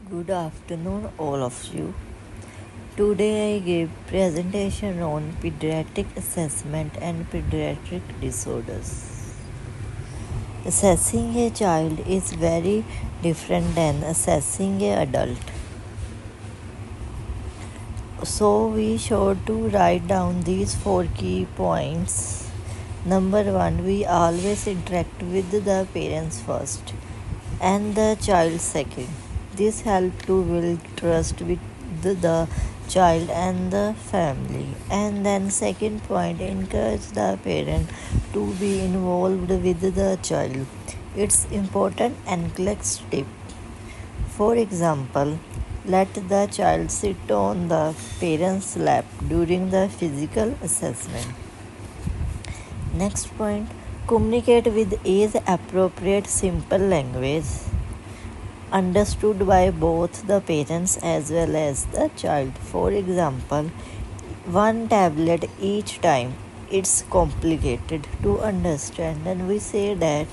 Good afternoon, all of you. Today I gave presentation on pediatric assessment and pediatric disorders. Assessing a child is very different than assessing an adult. So we sure to write down these 4 key points. Number 1, we always interact with the parents first and the child second. This helps to build trust with the child and the family. And then second point, encourage the parent to be involved with the child. It's important nclex tip. For example, let the child sit on the parent's lap during the physical assessment. Next point, communicate with age-appropriate simple language understood by both the parents as well as the child. For example, one tablet each time. It's complicated to understand, and we say that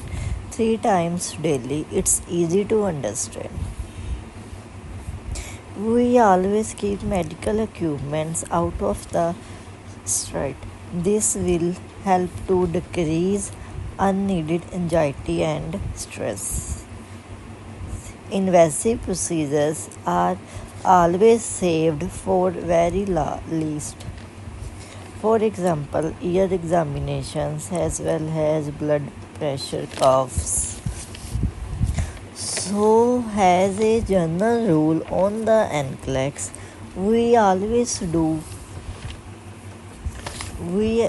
3 times daily. It's easy to understand. We always keep medical equipments out of the street. This will help to decrease unneeded anxiety and stress. Invasive procedures are always saved for very least. For example, ear examinations as well as blood pressure cuffs. So, has a general rule on the nclex, we always do.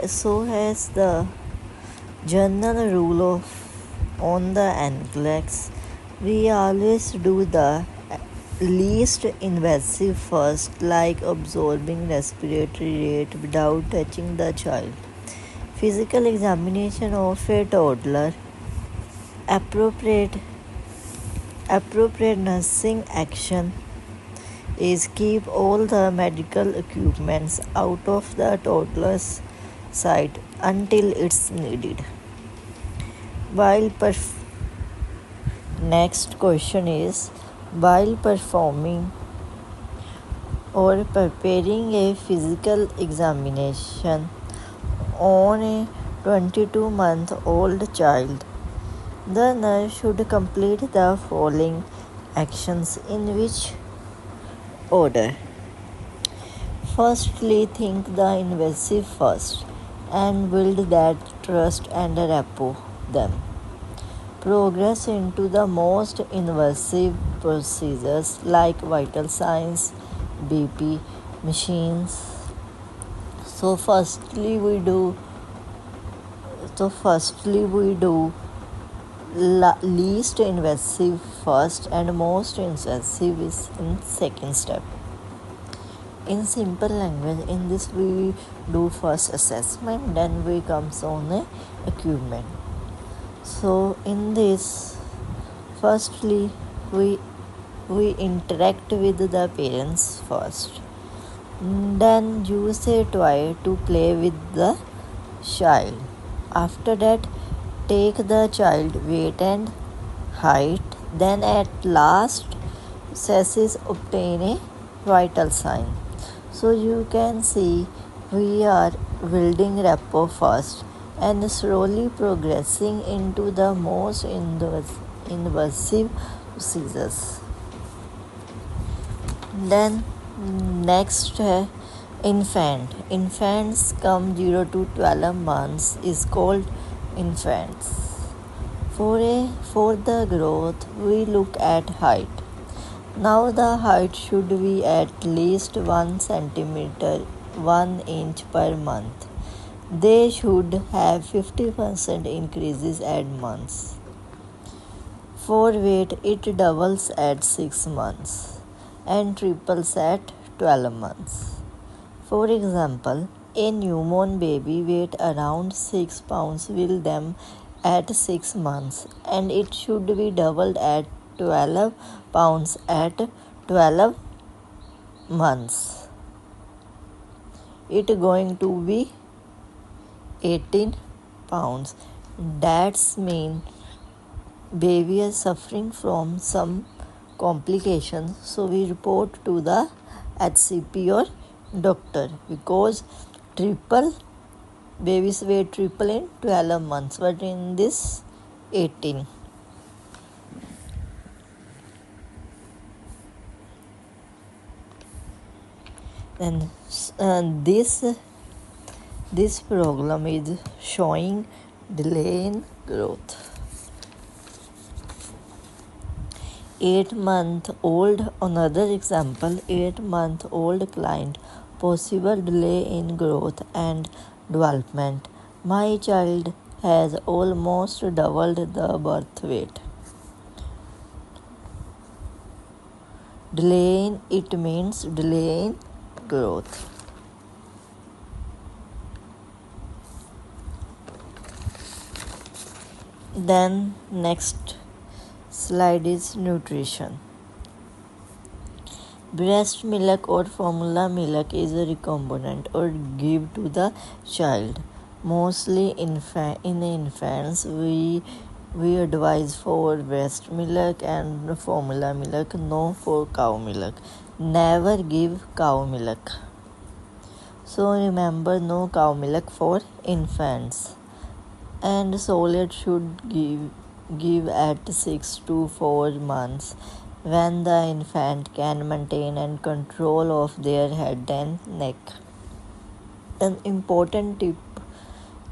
So has the general rule on the nclex, we always do the least invasive first, like absorbing respiratory rate without touching the child. Physical examination of a toddler. Appropriate nursing action is keep all the medical equipments out of the toddler's sight until it's needed. Next question is, while performing or preparing a physical examination on a 22-month-old child, the nurse should complete the following actions in which order. Firstly, think the invasive first and build that trust and rapport. Then progress into the most invasive procedures like vital signs, BP machines. So firstly we do least invasive first and most invasive is in second step. In simple language, in this we do first assessment, then we comes on a equipment. So in this, firstly we interact with the parents first, then use a toy to play with the child. After that, take the child weight and height. Then at last, sessions obtain a vital sign. So you can see we are building rapport first and slowly progressing into the most invasive procedures. Then next, infants come 0 to 12 months is called infants. For the growth, we look at height. Now the height should be at least 1 centimeter 1 inch per month. They should have 50% increases at months. For weight, it doubles at 6 months and triples at 12 months. For example, a newborn baby weight around 6 pounds will them at 6 months, and it should be doubled at 12 pounds at 12 months. It going to be 18 pounds. That's mean baby is suffering from some complications, so we report to the HCP or doctor, because babies weigh triple in 12 months, but in this 18. And this problem is showing delay in growth. 8-month-old, another example, 8-month-old client, possible delay in growth and development. My child has almost doubled the birth weight. It means delay in growth. Then next slide is nutrition. Breast milk or formula milk is a recombinant or give to the child. Mostly in infants, we advise for breast milk and formula milk, no for cow milk. Never give cow milk. So remember, no cow milk for infants. And solid should give at 6 to 4 months, when the infant can maintain and control of their head and neck. An important tip: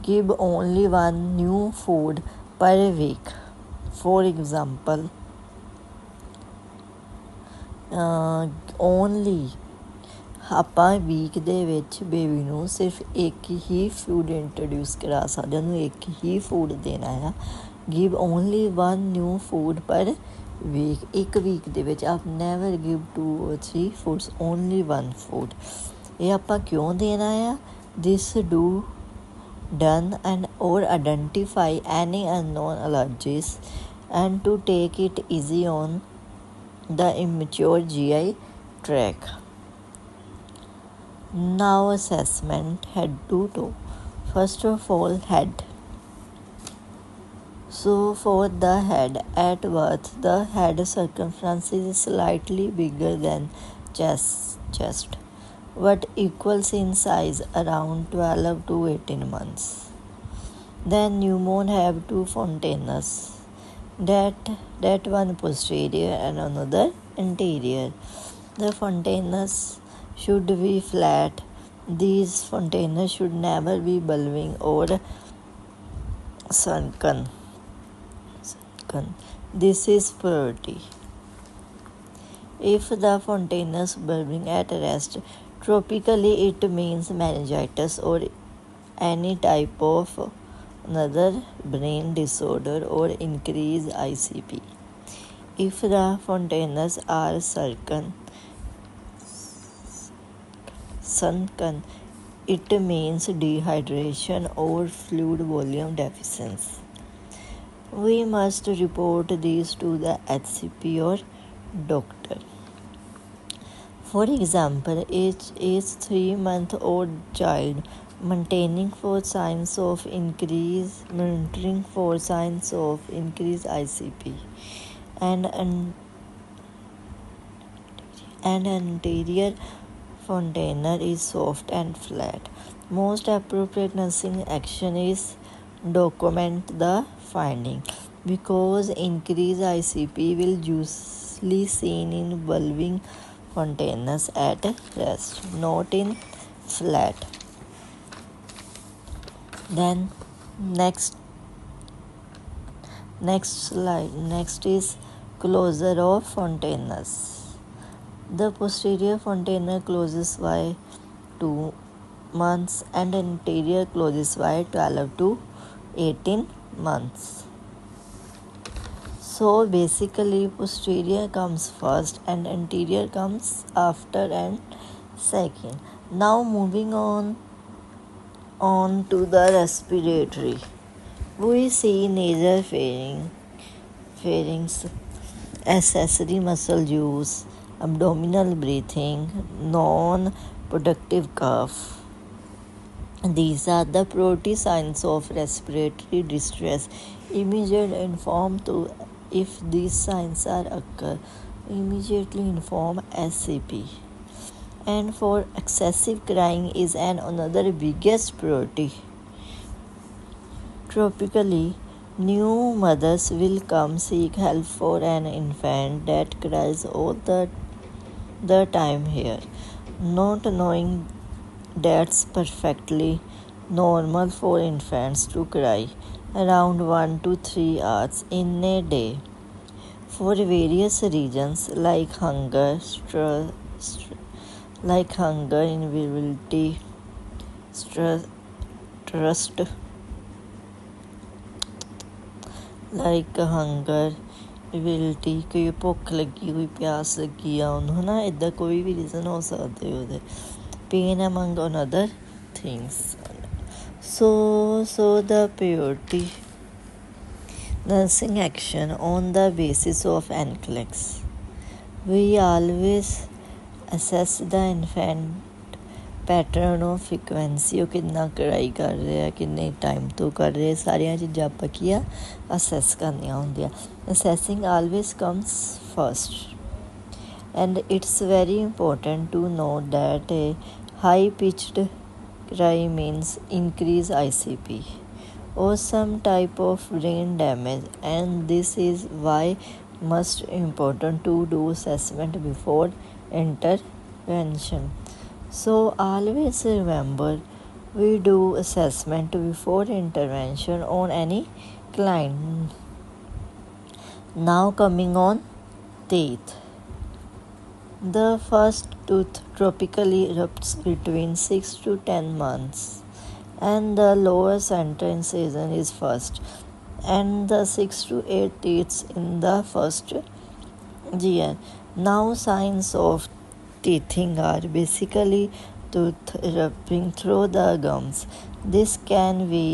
give only one new food per week. For example, only ਆਪਾਂ week ਦੇ ਵਿੱਚ baby ਨੂੰ ਸਿਰਫ ਇੱਕ ਹੀ food introduce ਕਰਾ ਸਕਦੇ, ਉਹਨੂੰ ਇੱਕ ਹੀ ਫੂਡ ਦੇਣਾ ਆ. Give only one new food per week. ਇੱਕ ਵੀਕ ਦੇ ਵਿੱਚ ਆਪ never give 2 or 3 foods, only one food. ਇਹ ਆਪਾਂ ਕਿਉਂ ਦੇਣਾ ਆ? This do done and or identify any unknown allergies and to take it easy on the immature GI tract. Now assessment, head to toe. First of all, head. So for the head, at birth the head circumference is slightly bigger than chest, but equals in size around 12 to 18 months. Then newborn have two fontanelles, that one posterior and another anterior. The fontanelles should be flat. These fontanelles should never be bulging or sunken. This is priority. If the fontanelles bulging at rest, tropically it means meningitis or any type of another brain disorder or increased ICP. If the fontanelles are sunken, it means dehydration or fluid volume deficiency. We must report these to the HCP or doctor. For example, is 3-month-old child monitoring for signs of increased ICP, and an anterior fontanelle is soft and flat. Most appropriate nursing action is document the finding, because increased ICP will usually seen in bulging fontanelles at rest, not in flat. Then next slide. Next is closure of fontanelles. The posterior fontanelle closes by 2 months and anterior closes by 12 to 18 months. So basically posterior comes first and anterior comes after and second. Now moving on to the respiratory. We see nasal pharynx, accessory muscle use, abdominal breathing, non-productive cough. These are the priority signs of respiratory distress. Immediate inform to if these signs are occur. immediately inform SCP. And for excessive crying is another biggest priority. Tropically, new mothers will come seek help for an infant that cries all the time here, not knowing that's perfectly normal for infants to cry around 1 to 3 hours in a day for various reasons like hunger, invisibility, stress, trust, like hunger, ability, ਕੋਈ ਭੁੱਖ ਲੱਗੀ, ਕੋਈ ਪਿਆਸ ਲੱਗੀ ਆ ਉਹਨੂੰ, ਹੈ ਨਾ, ਇੱਦਾਂ ਕੋਈ ਵੀ ਰੀਜ਼ਨ ਹੋ ਸਕਦੇ ਉਹਦੇ, pain among other things. So the priority nursing action on the basis of nclex. We always assess the infant pattern of frequency, ਉਹ ਕਿੰਨਾ ਕਰਾਈ ਕਰ ਰਿਹਾ, ਕਿੰਨੇ ਟਾਈਮ ਤੋਂ ਕਰ ਰਿਹਾ, ਸਾਰੀਆਂ ਚੀਜ਼ਾਂ ਆਪਾਂ ਕੀ ਆ ਅਸੈਸ ਕਰਨੀਆਂ ਹੁੰਦੀਆਂ. Assessing always comes first and it's very important to note that a high pitched cry means increase ICP or some type of brain damage, and this is why most important to do assessment before intervention. So always remember, we do assessment before intervention on any client. Now coming on teeth. The first tooth tropically erupts between 6 to 10 months, and the lower center incision is first, and the 6 to 8 teeth in the first year. Now signs of teething are basically tooth erupting through the gums. This can be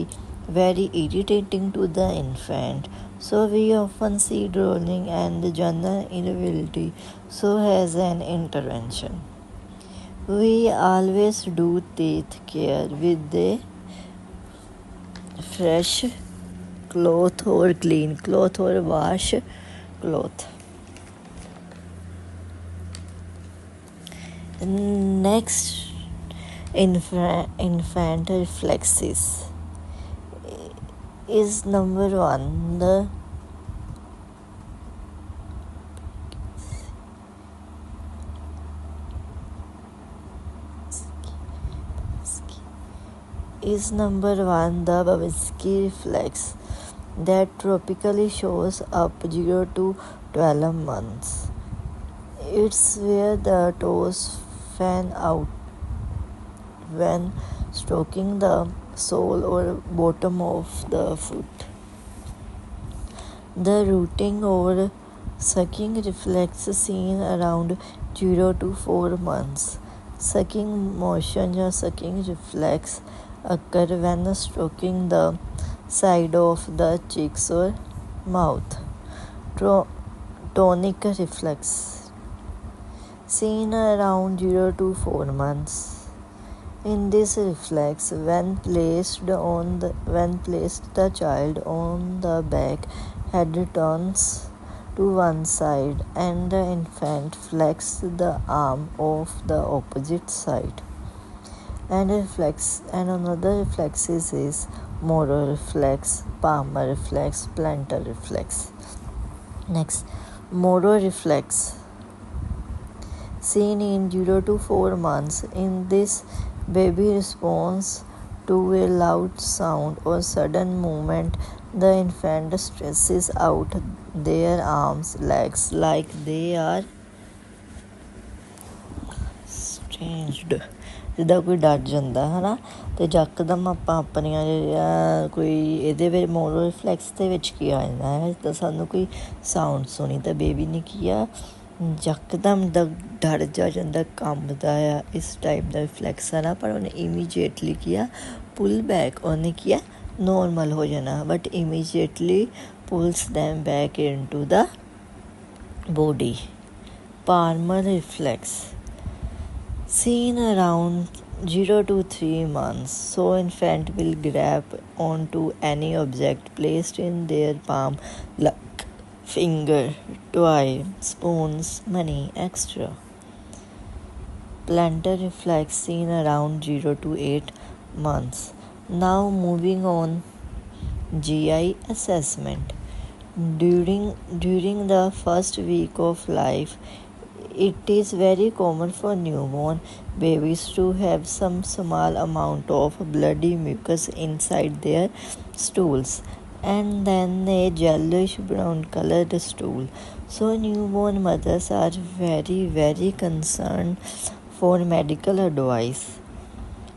very irritating to the infant, so we often see drooling and general inability, so has an intervention. We always do teeth care with a fresh cloth or clean cloth or wash cloth. Next, infant reflexes is number 1. The Babinski reflex that tropically shows up 0 to 12 months. It's where the toes fan out when stroking the sole or bottom of the foot. The rooting or sucking reflex seen around 0 to 4 months. Sucking motion or sucking reflex occur when stroking the side of the cheeks or mouth. Tonic reflex seen around 0 to 4 months. In this reflex, when placed the child on the back, head turns to one side and the infant flexes the arm of the opposite side. And another reflexes is Moro reflex, Palmar reflex, plantar reflex. Next, Moro reflex seen in 0 to 4 months. In this, baby responds to a loud sound or sudden movement. The infant stretches out their arms, legs like they are stretched. ਜਿੱਦਾਂ ਕੋਈ ਡਰ ਜਾਂਦਾ ਹੈ ਨਾ, ਅਤੇ ਯਕਦਮ ਆਪਾਂ ਆਪਣੀਆਂ ਕੋਈ ਇਹਦੇ ਵਿੱਚ ਮੋਰੋ ਰਿਫਲੈਕਸ ਦੇ ਵਿੱਚ ਕੀ ਆ ਜਾਂਦਾ ਹੈ, ਤਾਂ ਸਾਨੂੰ ਕੋਈ ਸਾਊਂਡ ਸੁਣੀ ਤਾਂ ਬੇਬੀ ਨੇ ਕੀ ਆ ਯਕਦਮ ਦਾ ਡਰ ਜਾ ਜਾਂਦਾ, ਕੰਬਦਾ ਆ, ਇਸ ਟਾਈਪ ਦਾ ਰਿਫਲੈਕਸ ਆ ਨਾ, ਪਰ ਉਹਨੇ ਇਮੀਡੀਏਟਲੀ ਕੀ ਆ ਪੁੱਲ ਬੈਕ, ਉਹਨੇ ਕੀ ਆ ਨੋਰਮਲ ਹੋ ਜਾਣਾ, but immediately pulls them back into the body. Palmar reflex seen around 0 to 3 months. So infant will grab onto any object placed in their palm like finger, toy, spoons, money, extra. Planter reflex seen around 0 to 8 months. Now moving on, GI assessment. During the first week of life, it is very common for newborn babies to have some small amount of bloody mucus inside their stools and then a yellowish brown colored stool. So newborn mothers are very concerned for medical advice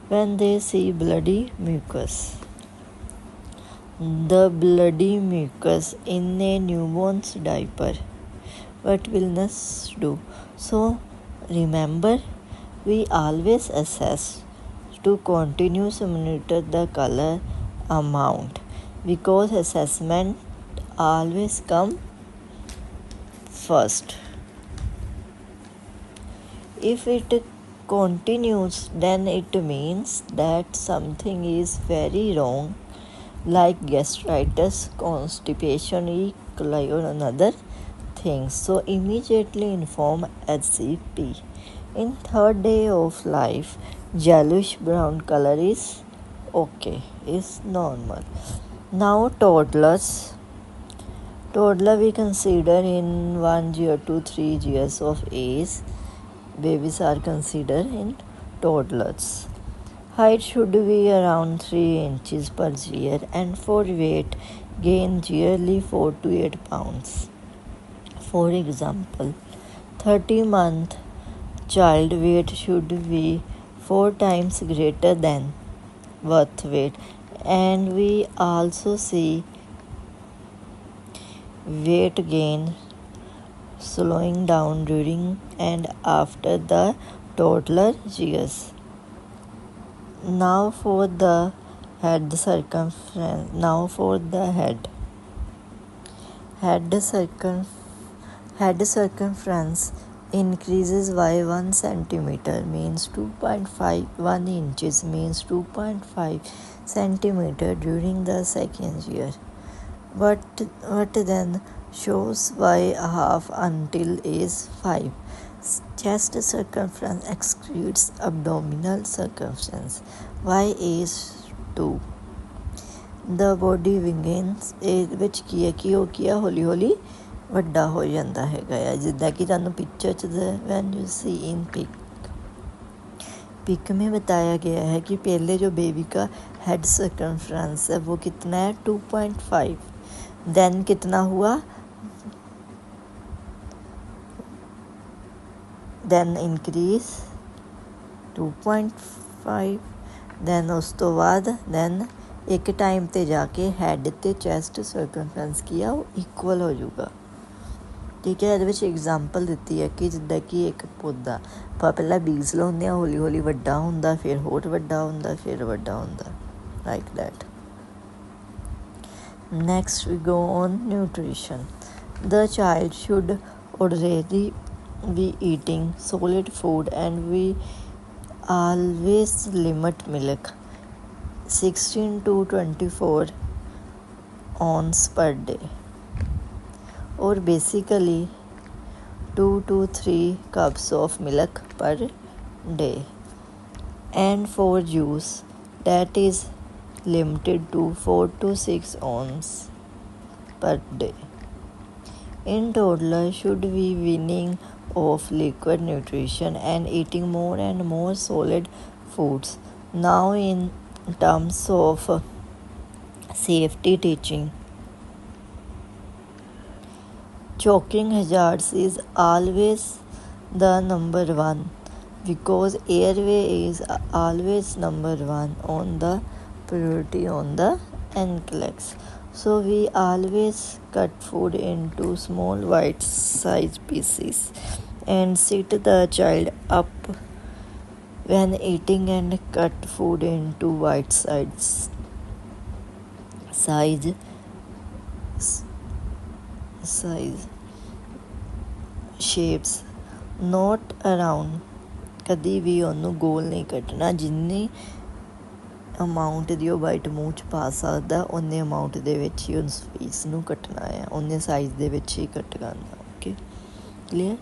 when they see bloody mucus. The bloody mucus in a newborn's diaper. What will nurse do? So remember, we always assess to continuously monitor the color amount because assessment always come first. If it continues, then it means that something is very wrong, like gastritis, constipation, E. coli, or another things. So immediately inform HCP. In third day of life, yellowish brown color is okay, is normal. Now toddlers. Toddler we consider in 1 year to 3 years of age. Babies are considered in toddlers. Height should be around 3 inches per year and for weight gain yearly 4 to 8 pounds. For example, 30-month child weight should be 4 times greater than birth weight, and we also see weight gain slowing down during and after the toddler years. Now for the head circumference. Head circumference increases by 1 centimeter means 2.51 inches means 2.5 centimeter during the second year. But then shows by half until age 5. Chest circumference exceeds abdominal circumference by age 2. The body begins ਵਿੱਚ ਕੀ ਹੈ ਕਿ ਉਹ ਕੀ ਆ ਹੌਲੀ ਹੌਲੀ ਵੱਡਾ ਹੋ ਜਾਂਦਾ ਹੈਗਾ ਆ ਜਿੱਦਾਂ ਕਿ ਤੁਹਾਨੂੰ ਪਿਕਚਰ 'ਚ when you see in pic में बताया गया है कि पहले जो बेबी का हेड सर्कमफ्रेंस है वो कितना है 2.5. देन कितना हुआ देन इंक्रीज 2.5 देन उस तो बाद देन एक टाइम ते जाके हैड ते चैस्ट सर्कमफ्रेंस की आ इक्वल हो जाऊगा ठीक है। ये एग्जाम्पल दी है कि जिदा कि एक पौधा ਆਪਾਂ ਪਹਿਲਾਂ ਬੀਜ ਲਾਉਂਦੇ ਹਾਂ ਹੌਲੀ ਹੌਲੀ ਵੱਡਾ ਹੁੰਦਾ ਫਿਰ ਹੋਰ ਵੱਡਾ ਹੁੰਦਾ ਫਿਰ ਵੱਡਾ ਹੁੰਦਾ like that. Next we go on nutrition. The child should already be eating solid food and we always limit milk 16 to 24 ounces per day or basically 2 to 3 cups of milk per day, and for juice that is limited to 4 to 6 ounces per day. In toddler should be weaning off liquid nutrition and eating more and more solid foods. Now in terms of safety teaching, choking hazards is always the number one because airway is always number one on the priority on the nclex. So we always cut food into small bite size pieces and sit the child up when eating and cut food into bite size shapes, not around. कभी भी ਉਹਨੂੰ ਗੋਲ ਨਹੀਂ ਕੱਟਣਾ ਜਿੰਨੀ amount ਦੀ ਉਹ bite ਮੂੰਹ 'ਚ ਪਾ ਸਕਦਾ, ਉਨੇ ਅਮਾਊਂਟ ਦੇ ਵਿੱਚ ਹੀ ਉਸ ਪੀਸ ਨੂੰ ਕੱਟਣਾ ਆ, ਉਨੇ ਸਾਈਜ਼ ਦੇ ਵਿੱਚ ਹੀ ਕੱਟ ਕਰਨਾ। Okay, clear.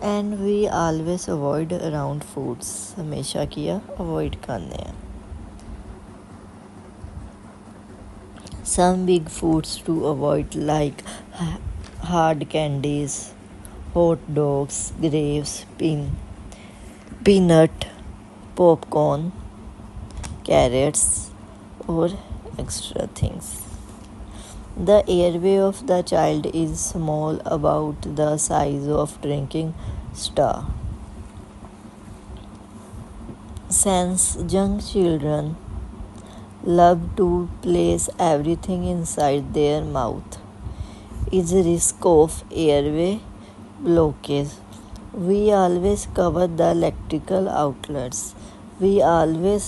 And we always avoid around foods, ਹਮੇਸ਼ਾ ਕੀ ਆ, ਅਵੋਇਡ ਕਰਨੇ ਆ। Some big foods to avoid like hard candies, hot dogs, grapes, peanut, popcorn, carrots or extra things. The airway of the child is small, about the size of drinking straw. Since young children love to place everything inside their mouth, is risk of airway blockage. We always cover the electrical outlets. We always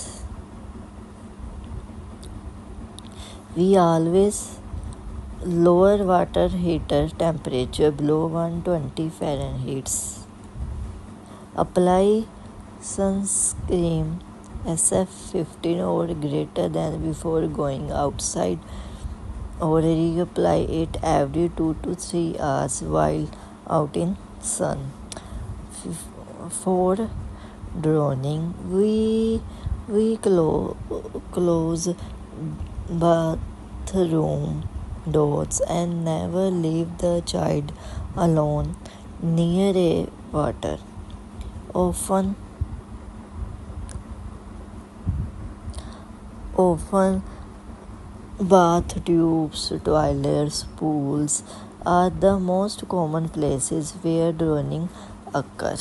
lower water heater temperature below 120 Fahrenheit. Apply sunscreen SF15 or greater than before going outside, or reapply it every 2 to 3 hours while out in sun. For drowning, we close bathroom doors and never leave the child alone near a water. Often bath tubes, toilets, pools are the most common places where drowning occur.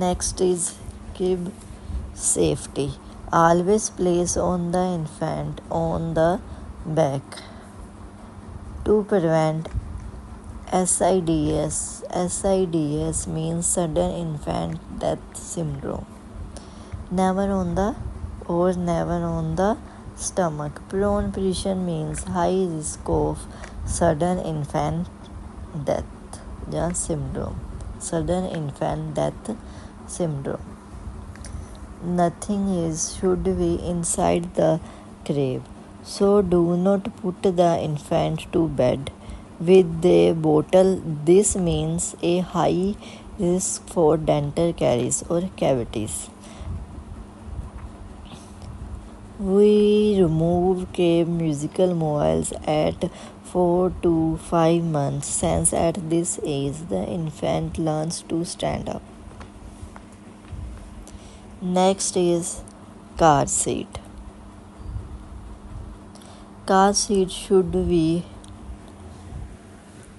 Next is crib safety. Always place on the infant on the back to prevent SIDS. SIDS means sudden infant death syndrome. Never on the stomach. Prone position means high risk of sudden infant death syndrome. Sudden infant death syndrome. Nothing should be inside the crib, so do not put the infant to bed with a bottle. This means a high risk for dental caries or cavities. We remove musical mobiles at 4 to 5 months, since at this age the infant learns to stand up. Next is car seat. Car seat should be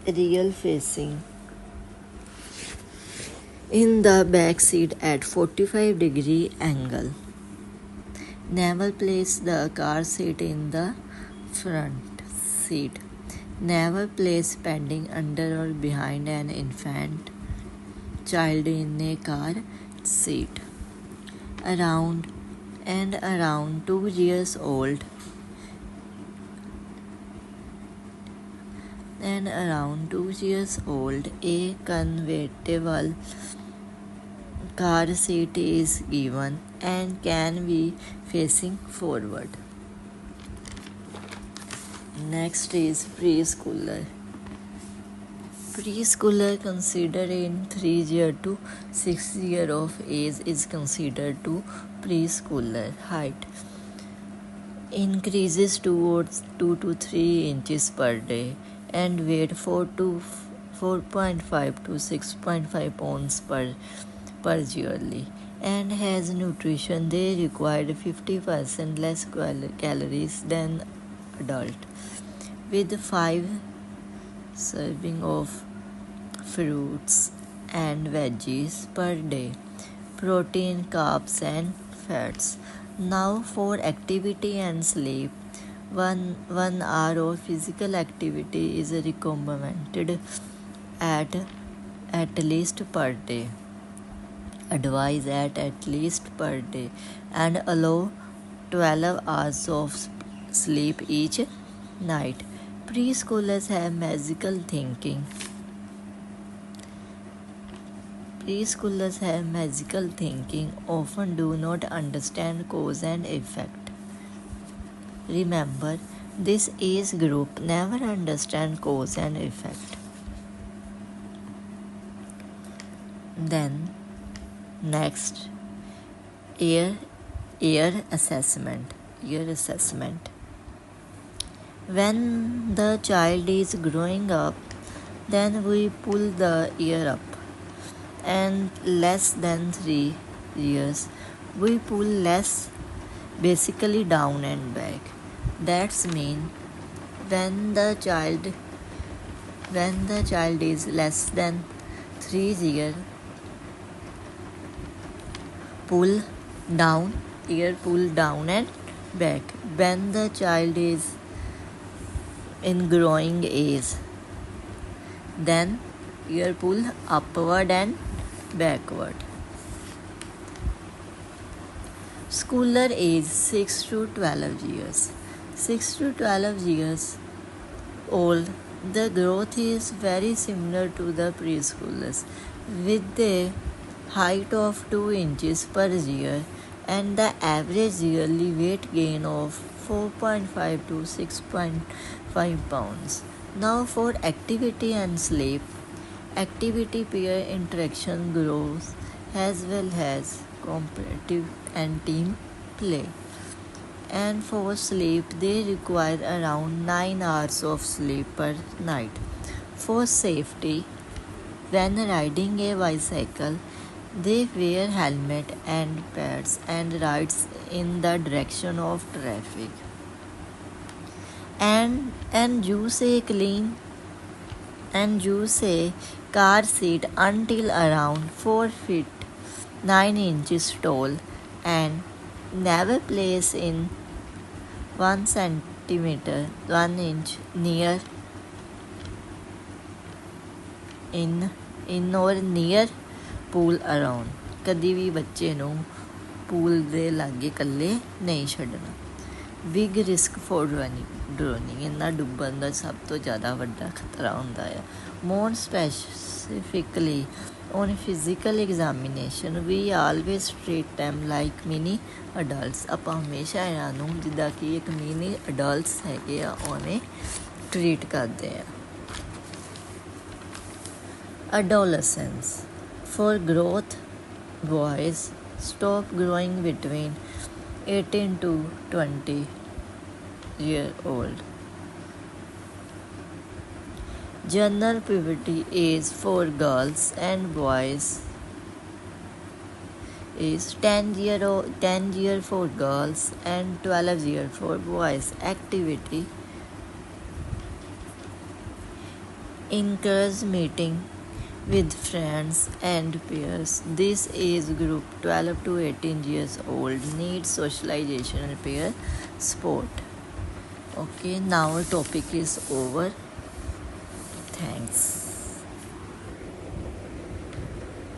real facing in the back seat at 45-degree angle. Never place the car seat in the front seat. Never place padding under or behind an infant child in a car seat. Around 2 years old a convertible car seat is given and can be facing forward. Next is preschooler. Preschooler considered in 3 year to 6 year of age is considered to preschooler. Height increases towards 2 to 3 inches per day and weight 4.5 to 6.5 pounds per yearly, and has nutrition. They require 50% less calories than adult, with 5 serving of fruits and veggies per day, protein, carbs and fats. Now for activity and sleep. 1 hour of physical activity is recommended at least per day. Advise at least per day, and allow 12 hours of sleep each night. Preschoolers have magical thinking. Preschoolers have magical thinking, often do not understand cause and effect. Remember, this age group never understand cause and effect. Then, next, ear assessment. Ear assessment. When the child is growing up, then we pull the ear up, and less than 3 years, we pull less, basically down and back. That's mean when the child is less than 3 years, pull down, ear pull down and back. When the child is in growing age, then ear pull upward and backward. Schooler age 6 to 12 years. 6 to 12 years old, the growth is very similar to the preschoolers, with a height of 2 inches per year and the average yearly weight gain of 4.5 to 6.5 pounds. Now for activity and sleep. Activity peer interaction grows as well as competitive and team play. And for sleep, they require around 9 hours of sleep per night. For safety, when riding a bicycle, they wear helmet and pads and rides in the direction of traffic. And use a car seat until around 4 feet 9 inches tall and never place in 1 centimeter 1 inch near in or near pool around. ਕਦੀ ਵੀ ਬੱਚੇ ਨੂੰ pool ਦੇ ਲਾਗੇ ਇਕੱਲੇ ਨਹੀਂ ਛੱਡਣਾ. Big risk for ਡਰੋਨਿੰਗ, ਇਹਨਾਂ ਡੁੱਬਣ ਦਾ ਸਭ ਤੋਂ ਜ਼ਿਆਦਾ ਵੱਡਾ ਖਤਰਾ ਹੁੰਦਾ ਆ. ਮੋਰ specifically on physical examination, we always treat them like mini adults. ਆਪਾਂ ਹਮੇਸ਼ਾ ਇਹਨਾਂ ਨੂੰ ਜਿੱਦਾਂ ਕਿ ਇੱਕ ਮਿਨੀ ਅਡਲਟਸ ਹੈਗੇ ਆ ਉਵੇਂ ਟਰੀਟ ਕਰਦੇ ਆ. Adolescence. For growth, boys stop growing between 18 to 20 year old. General puberty age for girls and boys is 10 year for girls and 12 year for boys. Activity encourage meeting with friends and peers. This age group 12 to 18 years old needs socialization and peer support. Okay, now our topic is over.